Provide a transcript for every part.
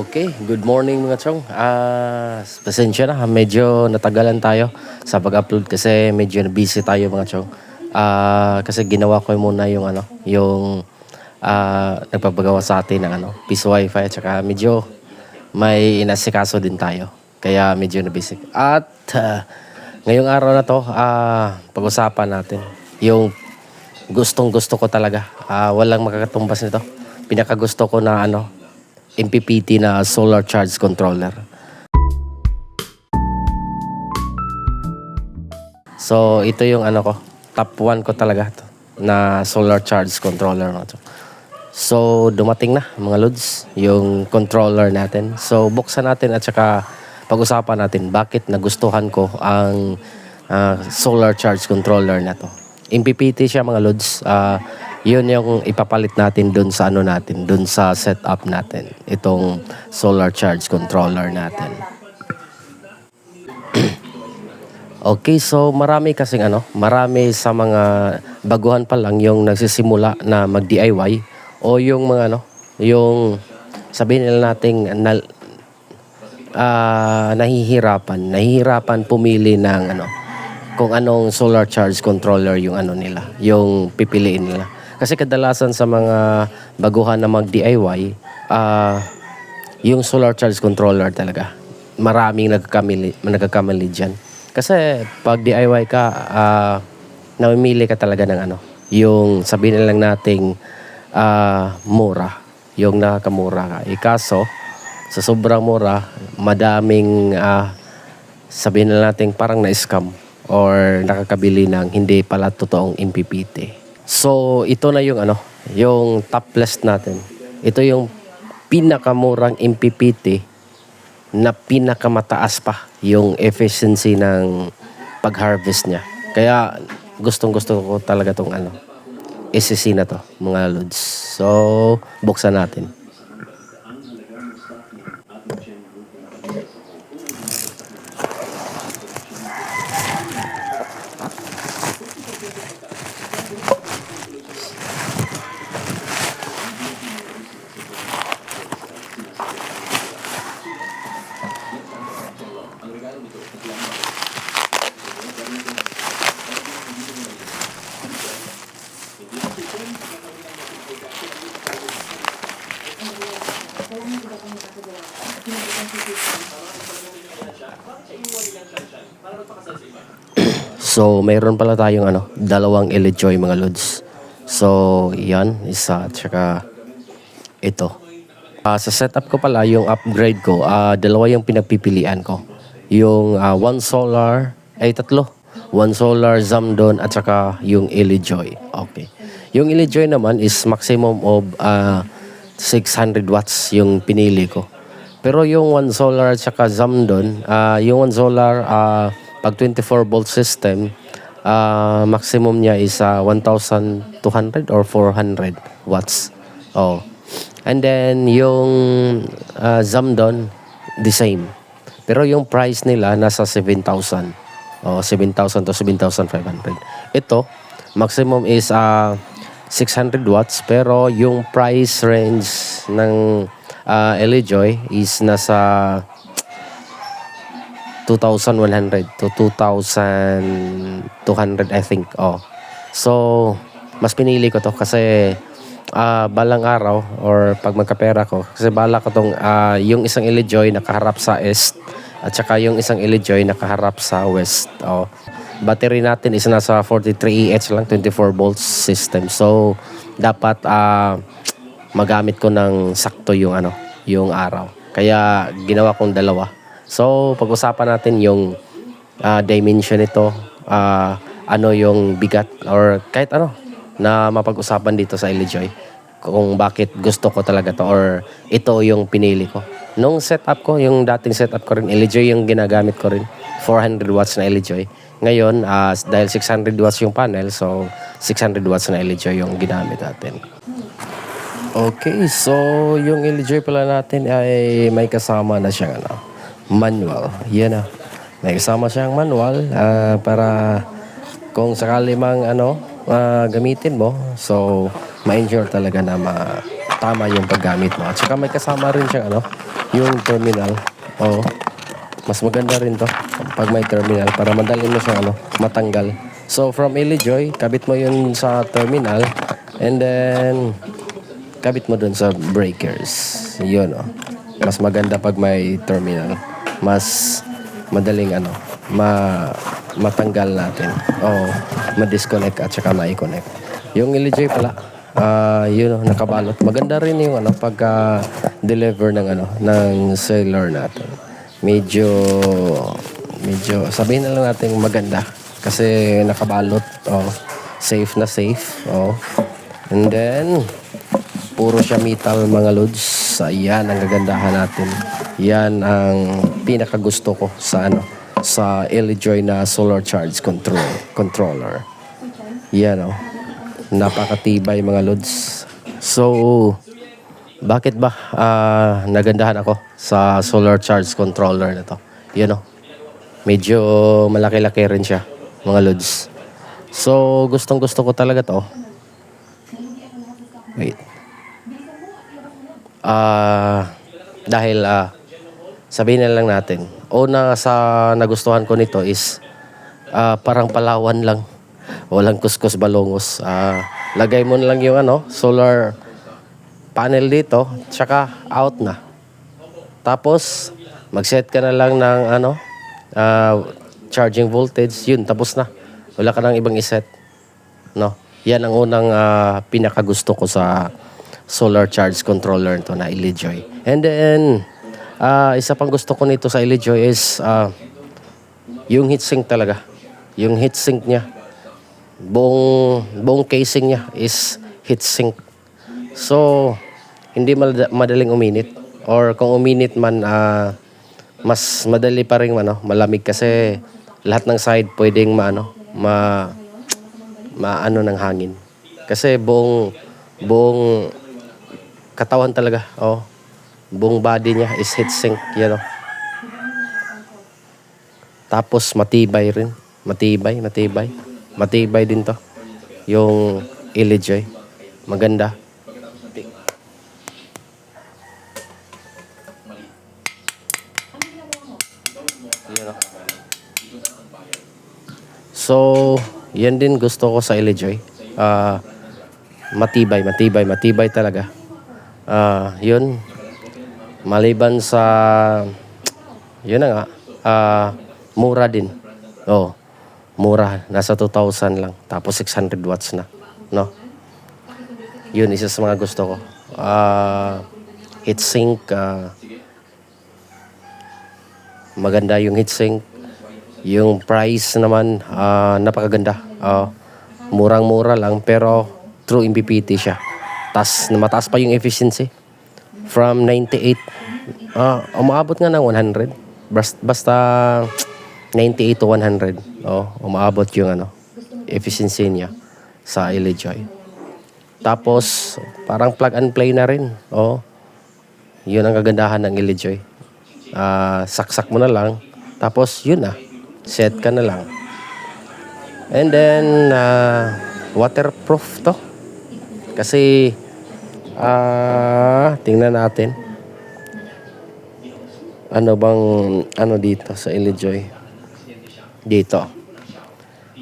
Okay, good morning mga chong. Pasensya na, medyo natagalan tayo sa pag-upload kasi medyo busy tayo mga chong. Kasi ginawa ko muna yung nagpapagawa sa atin ng Peace Wi-Fi at saka medyo may inasikaso din tayo. Kaya medyo na busy. At ngayong araw na to, pag-usapan natin yung gustong-gusto ko talaga. Walang makakatumbas nito. Pinakagusto ko na MPPT na solar charge controller. So ito yung ko, top 1 ko talaga to, na solar charge controller na to. So dumating na mga lods yung controller natin. So buksan natin at saka pag-usapan natin bakit nagustuhan ko ang solar charge controller na to. MPPT siya mga lods. Yun yung ipapalit natin dun sa dun sa setup natin. Itong solar charge controller natin. Okay, so marami kasing marami sa mga baguhan pa lang yung nagsisimula na mag-DIY o yung mga yung sabihin nila nating nahihirapan pumili ng kung anong solar charge controller yung nila, yung pipiliin nila. Kasi kadalasan sa mga baguhan na mag-DIY, yung solar charge controller talaga. Maraming nagkakamali dyan. Kasi pag DIY ka, namimili ka talaga ng yung sabihin na lang nating mura. Yung nakakamura ka. Kaso, sa sobrang mura, madaming sabihin na nating parang na-scam or nakakabili ng hindi pala totoong MPPT. So, ito na yung yung top list natin. Ito yung pinakamurang MPPT na pinakamataas pa yung efficiency ng pag-harvest niya. Kaya gustong-gusto ko talaga tong SCC na to, mga lods. So, buksan natin. So, mayroon pala tayong dalawang Elejoy mga lods. So, yan, isa at saka ito. Sa setup ko pala, yung upgrade ko, dalawa yung pinagpipilian ko. Yung tatlo. One Solar, Zamdon at saka yung Elejoy. Okay. Yung Elejoy naman is maximum of 600 watts yung pinili ko. Pero yung One Solar at saka Zamdon, yung One Solar pag 24 volt system, maximum niya is 1,200 or 400 watts. Oh. And then yung Zamdon, the same. Pero yung price nila nasa 7,000. 7,000 to 7,500. Ito, maximum is 600 watts pero yung price range ng Elejoy is nasa 2,100 to 2,200 I think. So, mas pinili ko to kasi balang araw or pag magkapera ko, kasi bala ko tong yung isang Elejoy nakaharap sa east at saka yung isang Elejoy nakaharap sa west. Battery natin is nasa 43Ah lang, 24 volts system. So, dapat magamit ko ng sakto yung yung araw. Kaya ginawa kong dalawa. So, pag-usapan natin yung dimension nito, yung bigat or kahit na mapag-usapan dito sa Elejoy kung bakit gusto ko talaga to or ito yung pinili ko. Nung setup ko, yung dating setup ko rin, Elejoy yung ginagamit ko rin. 400 watts na Elejoy. Ngayon, dahil 600 watts yung panel, so 600 watts na Elejoy yung ginamit natin. Okay, so yung Elejoy pala natin ay may kasama na siyang manual. Yan na. May kasama siyang manual para kung sakali mang gamitin mo, so ma-ensure talaga na tama yung paggamit mo. At saka may kasama rin siyang yung terminal. Oh, mas maganda rin to pag may terminal para madali mo siya matanggal. So from Ilijoy, kabit mo yun sa terminal and then kabit mo dun sa breakers. Yun mas maganda pag may terminal. Mas madaling matanggal natin. Ma-disconnect at saka ma-connect. Yung Ilijoy pala, yun nakabalot. Maganda rin yung pagka deliver ng cellular natin. Medyo sabihin na lang natin maganda kasi nakabalot. Safe na safe. And then puro siya metal mga lods. Ayan ang gagandahan natin. Yan ang pinakagusto ko sa Ilijoy na solar charge controller. Yan napakatibay mga lods. So bakit ba nagandahan ako sa solar charge controller na to? Yan medyo malaki-laki rin siya mga lods. So gustong gusto ko talaga to. Wait. Dahil sabihin na lang natin, una sa nagustuhan ko nito is parang Palawan lang. Walang kuskus balongos. Lagay mo na lang yung solar panel dito, tsaka out na. Tapos mag-set ka na lang ng charging voltage, yun tapos na. Wala ka nang ibang iset. Yan ang unang pinakagusto ko sa solar charge controller to na Ilijoy. And then isa pang gusto ko nito sa Ilijoy is yung heatsink talaga. Yung heatsink niya, buong casing niya is heatsink. So hindi madaling uminit, or kung uminit man mas madali pa ring malamig kasi lahat ng side pwedeng maano ng hangin. Kasi buong katawan talaga. Buong body niya is heatsink, Tapos matibay rin. Matibay din to. Yung Ilijoy. Maganda. So, yan din gusto ko sa Ilijoy. Matibay talaga. Yun. Maliban sa yun na nga, mura din. Mura. Nasa 2,000 lang. Tapos 600 watts na. Yun, isa sa mga gusto ko. Heatsink. Maganda yung heatsink. Yung price naman, napakaganda. Murang-mura lang, pero true MPPT siya. Mataas pa yung efficiency. From 98, umaabot nga ng 100. Basta 98 to 100. Umaabot yung efficiency niya sa Ilijoy. Tapos, parang plug and play na rin. Yun ang kagandahan ng Ilijoy. Saksak mo na lang. Tapos, yun set ka na lang. And then, waterproof to. Kasi, tingnan natin. Dito sa Ilijoy? Dito.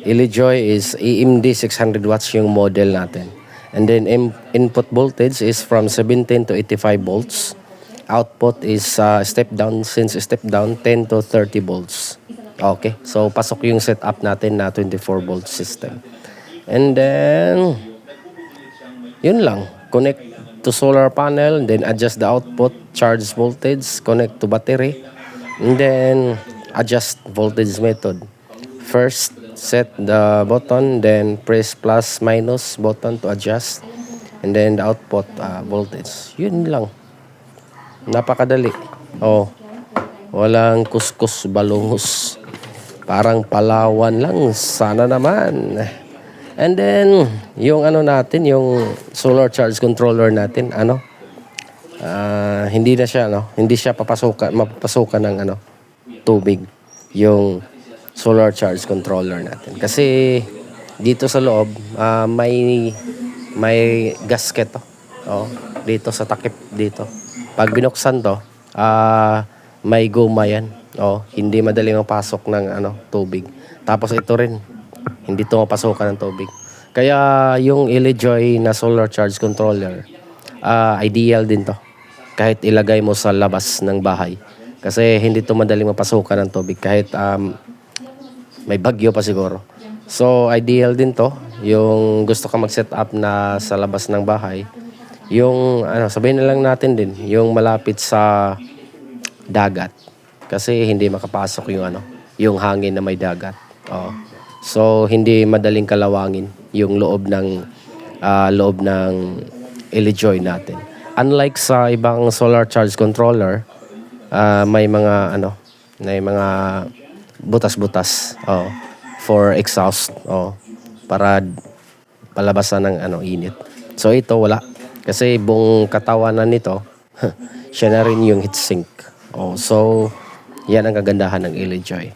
Ilijoy is EMD 600 watts yung model natin. And then, input voltage is from 17 to 85 volts. Output is step down. Since step down, 10 to 30 volts. Okay. So, pasok yung setup natin na 24 volt system. And then, yun lang. Connect to solar panel, then adjust the output, charge voltage, connect to battery, and then adjust voltage method. First, set the button, then press plus minus button to adjust, and then the output voltage. Yun lang. Napakadali. Walang kuskus balungos. Parang Palawan lang. Sana naman. And then, yung natin, yung solar charge controller natin, hindi siya mapapasukan ng tubig, yung solar charge controller natin. Kasi, dito sa loob, may gasket to. Dito sa takip dito. Pag binuksan to, may guma yan. Oh, hindi madaling mapasok ng tubig. Tapos ito rin, hindi to mapasukan ng tubig. Kaya yung ILIJOY na solar charge controller, ideal din to. Kahit ilagay mo sa labas ng bahay. Kasi hindi to madaling mapasukan ng tubig kahit may bagyo pa siguro. So ideal din to. Yung gusto ka mag-set up na sa labas ng bahay. Yung sabihin na lang natin din, yung malapit sa dagat. Kasi hindi makapasok yung hangin na may dagat. Oh. So hindi madaling kalawangin yung loob ng ILIJOY natin. Unlike sa ibang solar charge controller, may mga butas-butas for exhaust para palabasan ng init. So ito wala kasi buong katawanan nito siya na rin yung heatsink. So yan ang kagandahan ng ILIJOY.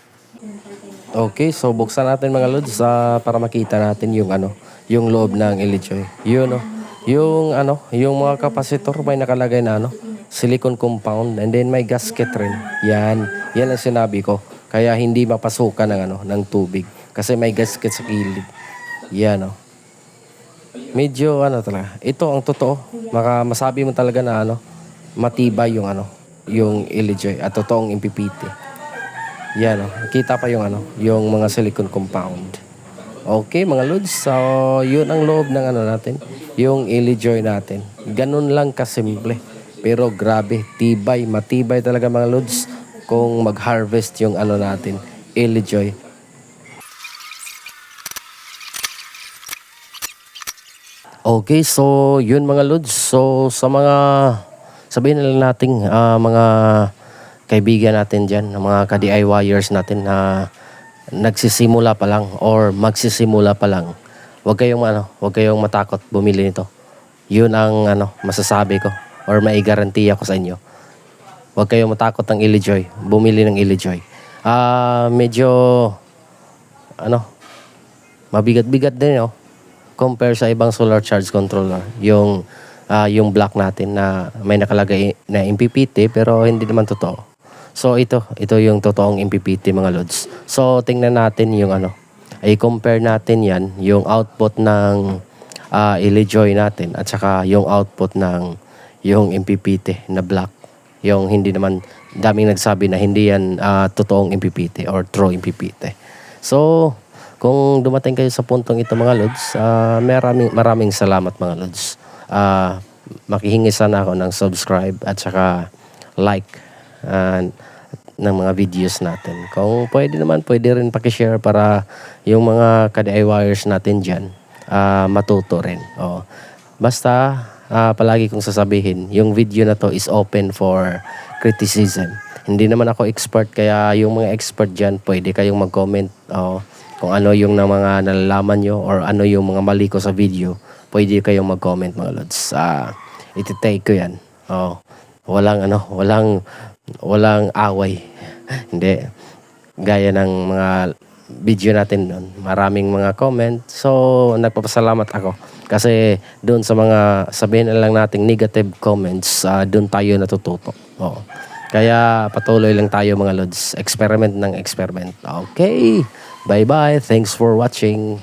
Okay, so buksan natin mga lods para makita natin yung loob ng ILIJOY. Yung mga kapasitor may nakalagay na silicone compound, and then may gasket rin. Yan ang sinabi ko. Kaya hindi mapasukan ng tubig kasi may gasket sa kilid. Yan medyo talaga. Ito ang totoo. Masabi mo talaga na matibay yung ILIJOY at totoong MPPT. Yan kita pa yung mga silicone compound. Okay mga lods, so yun ang loob ng natin, yung ILIJOY natin. Ganun lang kasimple. Pero grabe, matibay talaga mga lods kung mag-harvest yung natin, ILIJOY. Okay, so yun mga lods. So sa mga sabihin na lang natin mga kaibigan natin dyan, mga ka-DIYers natin na nagsisimula pa lang or magsisimula pa lang, huwag kayong matakot bumili nito. Yun ang masasabi ko or maigarantiya ko sa inyo. Huwag kayong matakot ng ILIJOY, bumili ng ILIJOY. Medyo mabigat-bigat din compare sa ibang solar charge controller. Yung black natin na may nakalagay na MPPT pero hindi naman totoo. So ito yung totoong MPPT mga lods. So tingnan natin yung i-compare natin yan, yung output ng ILIJOY natin at saka yung output ng yung MPPT na black. Yung hindi naman, daming nagsabi na hindi yan totoong MPPT or true MPPT. So kung dumating kayo sa puntong ito mga lods, maraming salamat mga lods. Makihingi sana ako ng subscribe at saka like ng mga videos natin. Kung pwede naman, pwede rin pakishare para yung mga ka-DIYers natin dyan matuto rin. Basta palagi kong sasabihin, yung video na to is open for criticism. Hindi naman ako expert, kaya yung mga expert dyan, pwede kayong mag-comment kung ano yung mga nalalaman nyo or ano yung mga mali ko sa video. Pwede kayong mag-comment mga lods. Iti-take ko yan. Walang away. Hindi. Gaya ng mga video natin doon. Maraming mga comment. So, nagpapasalamat ako. Kasi doon sa mga sabihin na lang nating negative comments, doon tayo natututo. Kaya patuloy lang tayo mga lods. Experiment ng experiment. Okay. Bye-bye. Thanks for watching.